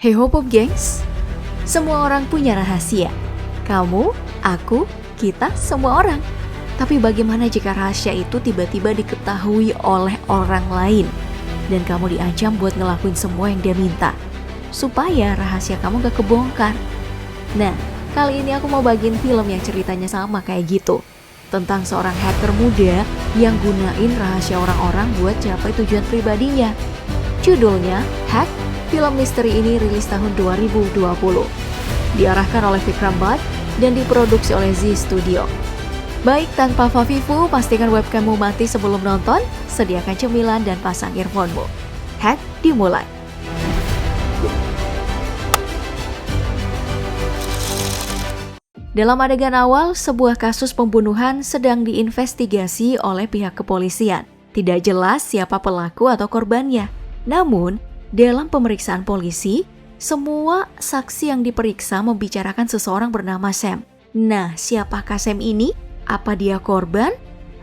Hey Hopop gengs, semua orang punya rahasia. Kamu, aku, kita, semua orang. Tapi bagaimana jika rahasia itu tiba-tiba diketahui oleh orang lain dan kamu diancam buat ngelakuin semua yang dia minta supaya rahasia kamu gak kebongkar? Nah, kali ini aku mau bagiin film yang ceritanya sama kayak gitu, tentang seorang hacker muda yang gunain rahasia orang-orang buat capai tujuan pribadinya. Judulnya Hack. Film misteri ini rilis tahun 2020. Diarahkan oleh Vikram Bhatt dan diproduksi oleh Z Studio. Baik, tanpa fafifu, pastikan webcammu mati sebelum nonton, sediakan cemilan dan pasang earphone-mu. Hack dimulai. Dalam adegan awal, sebuah kasus pembunuhan sedang diinvestigasi oleh pihak kepolisian. Tidak jelas siapa pelaku atau korbannya. Namun, dalam pemeriksaan polisi, semua saksi yang diperiksa membicarakan seseorang bernama Sam. Nah, siapakah Sam ini? Apa dia korban?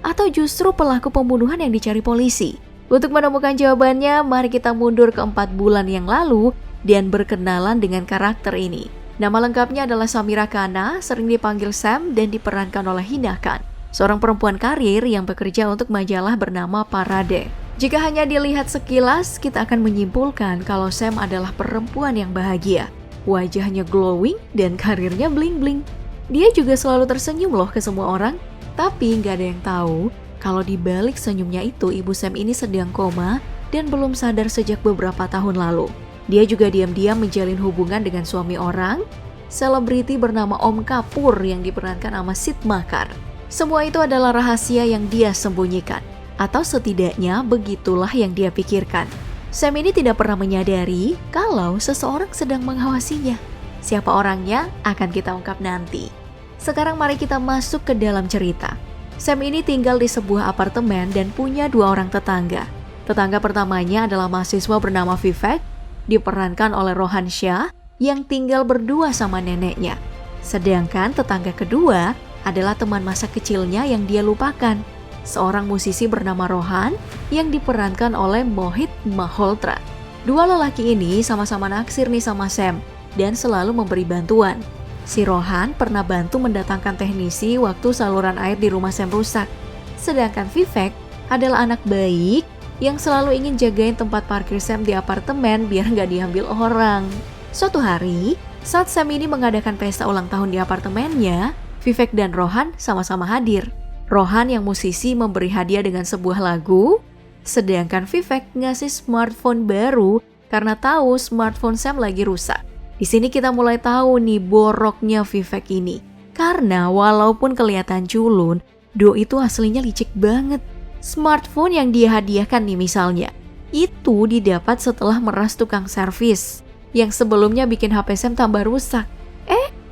Atau justru pelaku pembunuhan yang dicari polisi? Untuk menemukan jawabannya, mari kita mundur ke 4 bulan yang lalu dan berkenalan dengan karakter ini. Nama lengkapnya adalah Samira Khanna, sering dipanggil Sam dan diperankan oleh Hina Khan, seorang perempuan karir yang bekerja untuk majalah bernama Parade. Jika hanya dilihat sekilas, kita akan menyimpulkan kalau Sam adalah perempuan yang bahagia. Wajahnya glowing dan karirnya bling-bling. Dia juga selalu tersenyum loh ke semua orang. Tapi nggak ada yang tahu kalau di balik senyumnya itu ibu Sam ini sedang koma dan belum sadar sejak beberapa tahun lalu. Dia juga diam-diam menjalin hubungan dengan suami orang, selebriti bernama Om Kapoor yang diperankan sama Sid Makar. Semua itu adalah rahasia yang dia sembunyikan. Atau setidaknya begitulah yang dia pikirkan. Sam ini tidak pernah menyadari kalau seseorang sedang mengawasinya. Siapa orangnya akan kita ungkap nanti. Sekarang mari kita masuk ke dalam cerita. Sam ini tinggal di sebuah apartemen dan punya 2 orang tetangga. Tetangga pertamanya adalah mahasiswa bernama Vivek, diperankan oleh Rohan Shah, yang tinggal berdua sama neneknya. Sedangkan tetangga kedua adalah teman masa kecilnya yang dia lupakan, seorang musisi bernama Rohan yang diperankan oleh Mohit Malhotra. 2 lelaki ini sama-sama naksir nih sama Sam dan selalu memberi bantuan. Si Rohan pernah bantu mendatangkan teknisi waktu saluran air di rumah Sam rusak. Sedangkan Vivek adalah anak baik yang selalu ingin jagain tempat parkir Sam di apartemen biar nggak diambil orang. Suatu hari, saat Sam ini mengadakan pesta ulang tahun di apartemennya, Vivek dan Rohan sama-sama hadir. Rohan yang musisi memberi hadiah dengan sebuah lagu, sedangkan Vivek ngasih smartphone baru karena tahu smartphone Sam lagi rusak. Di sini kita mulai tahu nih boroknya Vivek ini. Karena walaupun kelihatan culun, Do itu aslinya licik banget. Smartphone yang dia hadiahkan nih misalnya, itu didapat setelah meras tukang servis yang sebelumnya bikin HP Sam tambah rusak.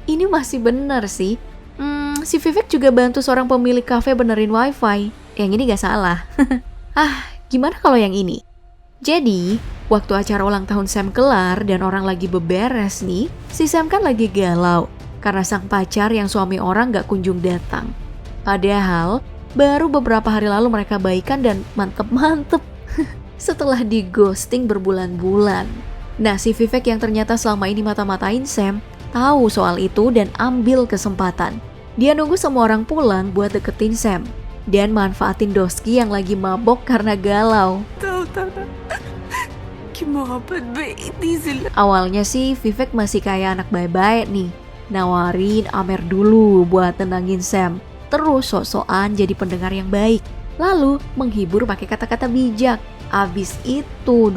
Ini masih bener sih. Si Vivek juga bantu seorang pemilik kafe benerin wifi. Yang ini gak salah. Gimana kalau yang ini? Jadi, waktu acara ulang tahun Sam kelar dan orang lagi beberes nih, si Sam kan lagi galau karena sang pacar yang suami orang gak kunjung datang. Padahal, baru beberapa hari lalu mereka baikan dan mantep-mantep setelah di ghosting berbulan-bulan. Nah, si Vivek yang ternyata selama ini mata-matain Sam tahu soal itu dan ambil kesempatan. Dia nunggu semua orang pulang buat deketin Sam dan manfaatin Doski yang lagi mabok karena galau. Awalnya sih Vivek masih kayak anak baik-baik nih, nawarin Amer dulu buat tenangin Sam. Terus sok-sokan jadi pendengar yang baik, lalu menghibur pakai kata-kata bijak. Abis itu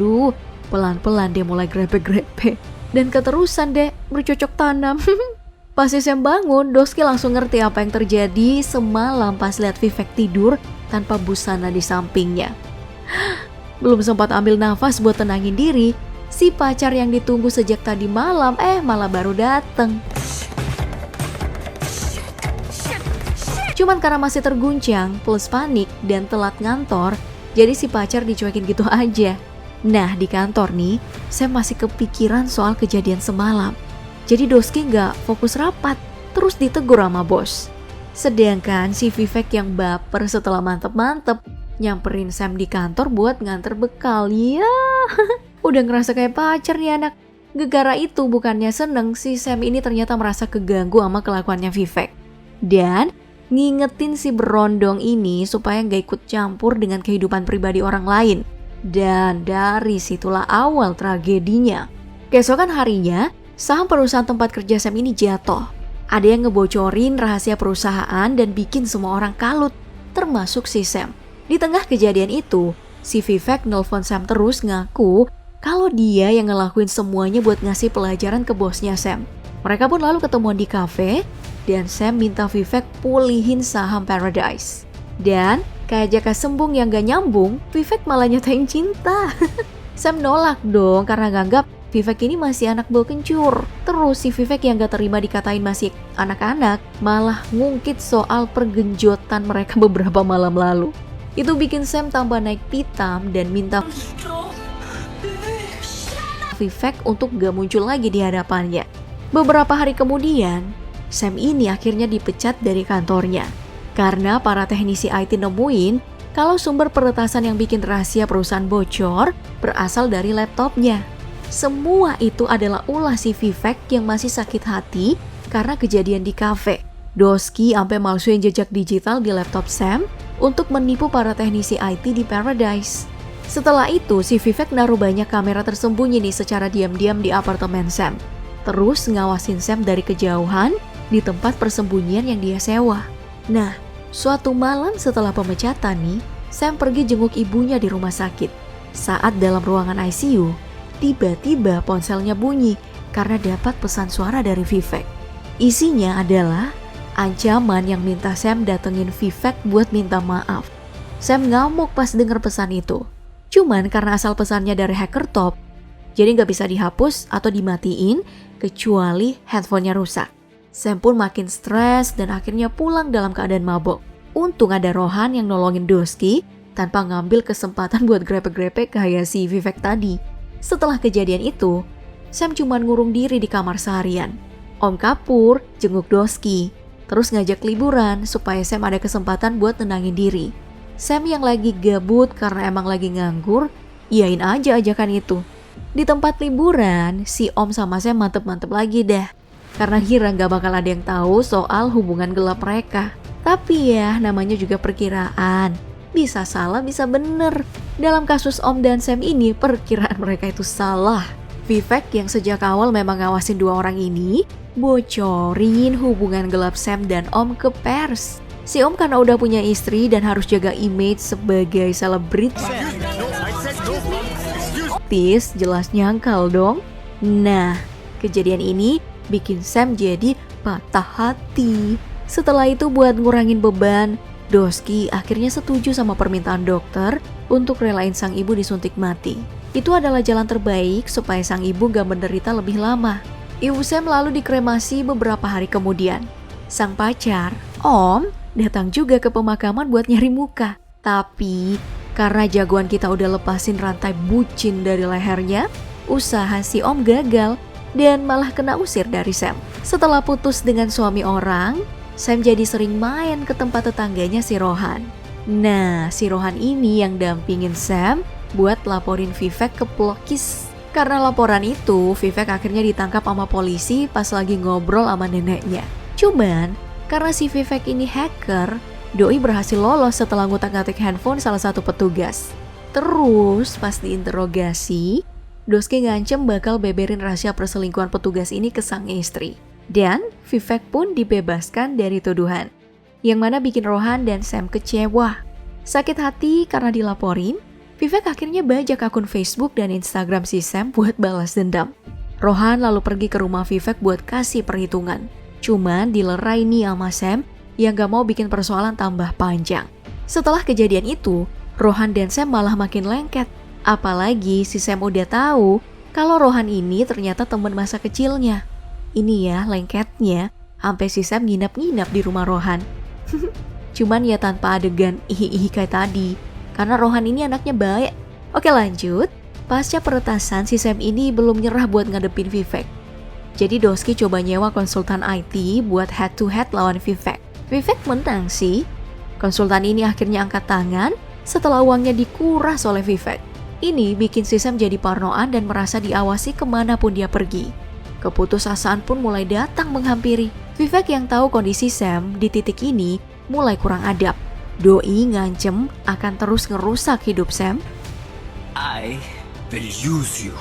pelan-pelan dia mulai grepe-grepe dan keterusan deh bercocok tanam. Pas Sam bangun, Doski langsung ngerti apa yang terjadi semalam pas lihat Vivek tidur tanpa busana di sampingnya. Belum sempat ambil nafas buat tenangin diri, si pacar yang ditunggu sejak tadi malam malah baru dateng. Cuman karena masih terguncang, plus panik dan telat ngantor, jadi si pacar dicuekin gitu aja. Nah, di kantor nih, Sam masih kepikiran soal kejadian semalam. Jadi Doski gak fokus rapat, terus ditegur sama bos. Sedangkan si Vivek yang baper setelah mantep-mantep nyamperin Sam di kantor buat nganter bekal. Ya, udah ngerasa kayak pacar nih anak. Gegara itu bukannya seneng, si Sam ini ternyata merasa keganggu sama kelakuannya Vivek. Dan ngingetin si berondong ini supaya gak ikut campur dengan kehidupan pribadi orang lain. Dan dari situlah awal tragedinya. Keesokan harinya, saham perusahaan tempat kerja Sam ini jatuh. Ada yang ngebocorin rahasia perusahaan dan bikin semua orang kalut, termasuk si Sam. Di tengah kejadian itu, si Vivek nelfon Sam terus ngaku kalau dia yang ngelakuin semuanya buat ngasih pelajaran ke bosnya Sam. Mereka pun lalu ketemuan di kafe dan Sam minta Vivek pulihin saham Paradise. Dan kayak jaka sembung yang gak nyambung, Vivek malah nyatain cinta. Sam nolak dong karena nganggap Vivek ini masih anak bel kencur. Terus si Vivek yang gak terima dikatain masih anak-anak malah ngungkit soal pergenjotan mereka beberapa malam lalu. Itu bikin Sam tambah naik pitam dan minta Vivek untuk gak muncul lagi di hadapannya. Beberapa hari kemudian, Sam ini akhirnya dipecat dari kantornya karena para teknisi IT nemuin kalau sumber peretasan yang bikin rahasia perusahaan bocor berasal dari laptopnya. Semua itu adalah ulah si Vivek yang masih sakit hati karena kejadian di kafe. Doski sampai malsuin jejak digital di laptop Sam untuk menipu para teknisi IT di Paradise. Setelah itu, si Vivek naruh banyak kamera tersembunyi nih secara diam-diam di apartemen Sam. Terus ngawasin Sam dari kejauhan di tempat persembunyian yang dia sewa. Nah, suatu malam setelah pemecatan nih, Sam pergi jenguk ibunya di rumah sakit. Saat dalam ruangan ICU, tiba-tiba ponselnya bunyi karena dapat pesan suara dari Vivek. Isinya adalah ancaman yang minta Sam datengin Vivek buat minta maaf. Sam ngamuk pas denger pesan itu. Cuman karena asal pesannya dari hacker top, jadi nggak bisa dihapus atau dimatiin kecuali handphonenya rusak. Sam pun makin stres dan akhirnya pulang dalam keadaan mabok. Untung ada Rohan yang nolongin Doski tanpa ngambil kesempatan buat grepe-grepe kayak si Vivek tadi. Setelah kejadian itu, Sam cuman ngurung diri di kamar seharian. Om Kapur jenguk Doski, terus ngajak liburan supaya Sam ada kesempatan buat tenangin diri. Sam yang lagi gabut karena emang lagi nganggur, iyain aja ajakan itu. Di tempat liburan, si Om sama Sam mantep-mantep lagi dah. Karena kira gak bakal ada yang tahu soal hubungan gelap mereka. Tapi ya, namanya juga perkiraan. Bisa salah, bisa bener. Dalam kasus Om dan Sam ini, perkiraan mereka itu salah. Vivek yang sejak awal memang ngawasin dua orang ini, bocorin hubungan gelap Sam dan Om ke pers. Si Om karena udah punya istri dan harus jaga image sebagai selebritis, jelas nyangkal dong. Nah, kejadian ini bikin Sam jadi patah hati. Setelah itu buat ngurangin beban, Doski akhirnya setuju sama permintaan dokter untuk relain sang ibu disuntik mati. Itu adalah jalan terbaik supaya sang ibu gak menderita lebih lama. Ibu Sam lalu dikremasi beberapa hari kemudian. Sang pacar, Om, datang juga ke pemakaman buat nyari muka. Tapi karena jagoan kita udah lepasin rantai bucin dari lehernya, usaha si Om gagal dan malah kena usir dari Sam. Setelah putus dengan suami orang, Sam jadi sering main ke tempat tetangganya si Rohan. Nah, si Rohan ini yang dampingin Sam buat laporin Vivek ke Plokis. Karena laporan itu, Vivek akhirnya ditangkap sama polisi pas lagi ngobrol sama neneknya. Cuman, karena si Vivek ini hacker, Doi berhasil lolos setelah ngutak-ngatik handphone salah satu petugas. Terus pas diinterogasi, Doski ngancem bakal beberin rahasia perselingkuhan petugas ini ke sang istri. Dan Vivek pun dibebaskan dari tuduhan. Yang mana bikin Rohan dan Sam kecewa. Sakit hati karena dilaporin, Vivek akhirnya bajak akun Facebook dan Instagram si Sam buat balas dendam. Rohan lalu pergi ke rumah Vivek buat kasih perhitungan. Cuman dilerai nih sama Sam yang gak mau bikin persoalan tambah panjang. Setelah kejadian itu, Rohan dan Sam malah makin lengket. Apalagi si Sam udah tahu kalau Rohan ini ternyata teman masa kecilnya. Ini ya lengketnya, sampai si Sam nginap-nginap di rumah Rohan. Cuman ya tanpa adegan ihi-ihi kayak tadi. Karena Rohan ini anaknya baik. Oke lanjut, pasca peretasan si Sam ini belum nyerah buat ngadepin Vivek. Jadi Doski coba nyewa konsultan IT buat head to head lawan Vivek. Vivek menang sih. Konsultan ini akhirnya angkat tangan setelah uangnya dikuras oleh Vivek. Ini bikin si Sam jadi parnoan dan merasa diawasi kemanapun dia pergi. Keputusasaan pun mulai datang menghampiri. Vivek yang tahu kondisi Sam di titik ini mulai kurang adab. Doi ngancem akan terus ngerusak hidup Sam. I will use you.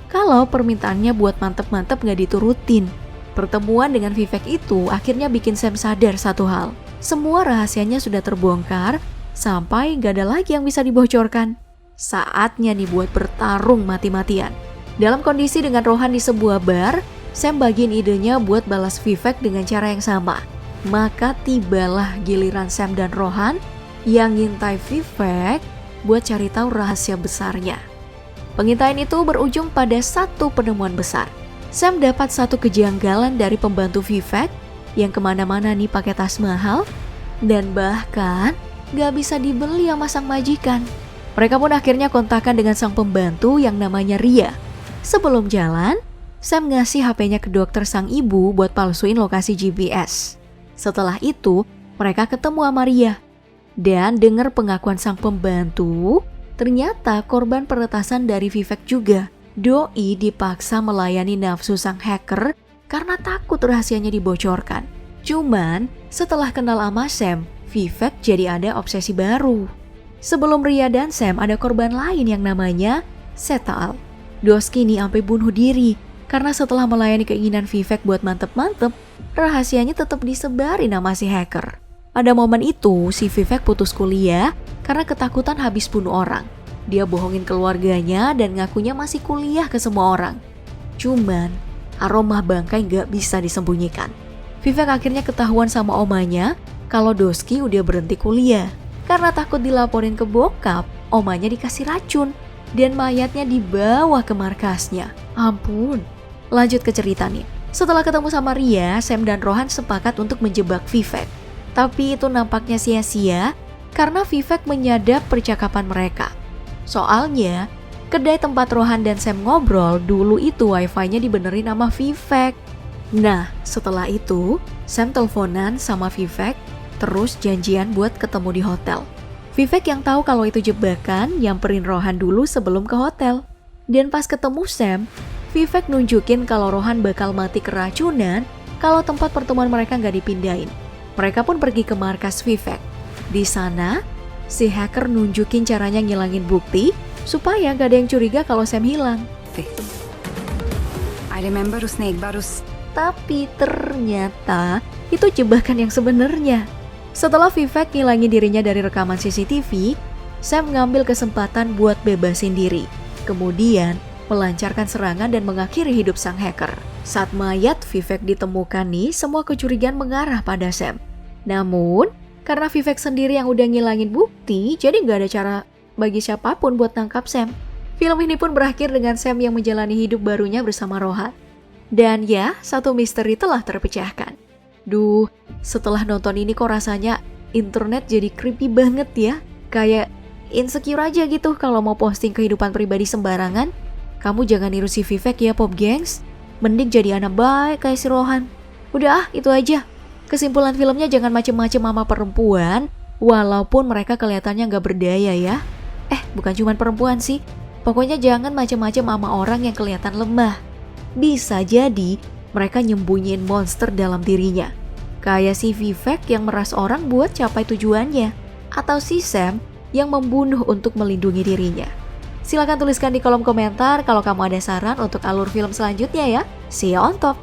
Kalau permintaannya buat mantep-mantep gak diturutin. Pertemuan dengan Vivek itu akhirnya bikin Sam sadar satu hal. Semua rahasianya sudah terbongkar sampai gak ada lagi yang bisa dibocorkan. Saatnya nih buat bertarung mati-matian. Dalam kondisi dengan Rohan di sebuah bar, Sam bagiin idenya buat balas Vivek dengan cara yang sama. Maka tibalah giliran Sam dan Rohan yang ngintai Vivek buat cari tahu rahasia besarnya. Pengintaian itu berujung pada satu penemuan besar. Sam dapat satu kejanggalan dari pembantu Vivek yang kemana-mana nih pakai tas mahal dan bahkan gak bisa dibeli sama sang majikan. Mereka pun akhirnya kontakkan dengan sang pembantu yang namanya Ria. Sebelum jalan, Sam ngasih HP-nya ke dokter sang ibu buat palsuin lokasi GPS. Setelah itu, mereka ketemu sama Ria. Dan dengar pengakuan sang pembantu, ternyata korban peretasan dari Vivek juga. Doi dipaksa melayani nafsu sang hacker karena takut rahasianya dibocorkan. Cuman, setelah kenal sama Sam, Vivek jadi ada obsesi baru. Sebelum Ria dan Sam ada korban lain yang namanya Setal. Doski ini sampai bunuh diri karena setelah melayani keinginan Vivek buat mantep-mantep, rahasianya tetap disebarin sama si hacker. Pada momen itu, si Vivek putus kuliah karena ketakutan habis bunuh orang. Dia bohongin keluarganya dan ngakunya masih kuliah ke semua orang. Cuman, aroma bangkai gak bisa disembunyikan. Vivek akhirnya ketahuan sama omanya kalau Doski udah berhenti kuliah. Karena takut dilaporin ke bokap, omanya dikasih racun dan mayatnya dibawa ke markasnya. Ampun. Lanjut ke cerita nih. Setelah ketemu sama Ria, Sam dan Rohan sepakat untuk menjebak Vivek. Tapi itu nampaknya sia-sia karena Vivek menyadap percakapan mereka. Soalnya, kedai tempat Rohan dan Sam ngobrol dulu itu wifi-nya dibenerin sama Vivek. Nah, setelah itu, Sam teleponan sama Vivek, terus janjian buat ketemu di hotel. Vivek yang tahu kalau itu jebakan, nyamperin Rohan dulu sebelum ke hotel. Dan pas ketemu Sam, Vivek nunjukin kalau Rohan bakal mati keracunan kalau tempat pertemuan mereka nggak dipindahin. Mereka pun pergi ke markas Vivek. Di sana, si hacker nunjukin caranya ngilangin bukti supaya gak ada yang curiga kalau Sam hilang. I remember snake barus. Tapi ternyata itu jebakan yang sebenarnya. Setelah Vivek ngilangin dirinya dari rekaman CCTV, Sam ngambil kesempatan buat bebasin diri. Kemudian melancarkan serangan dan mengakhiri hidup sang hacker. Saat mayat Vivek ditemukan nih, semua kecurigaan mengarah pada Sam. Namun, karena Vivek sendiri yang udah ngilangin bukti, jadi gak ada cara bagi siapapun buat tangkap Sam. Film ini pun berakhir dengan Sam yang menjalani hidup barunya bersama Rohan. Dan ya, satu misteri telah terpecahkan. Duh, setelah nonton ini kok rasanya internet jadi creepy banget ya. Kayak insecure aja gitu kalau mau posting kehidupan pribadi sembarangan. Kamu jangan niru si Vivek ya, Pop Gengs. Mending jadi anak baik kayak si Rohan. Udah itu aja. Kesimpulan filmnya jangan macem-macem sama perempuan, walaupun mereka kelihatannya gak berdaya ya. Bukan cuma perempuan sih. Pokoknya jangan macem-macem sama orang yang kelihatan lemah. Bisa jadi mereka nyembunyiin monster dalam dirinya. Kayak si Vivek yang meras orang buat capai tujuannya. Atau si Sam yang membunuh untuk melindungi dirinya. Silakan tuliskan di kolom komentar kalau kamu ada saran untuk alur film selanjutnya ya. See you on top!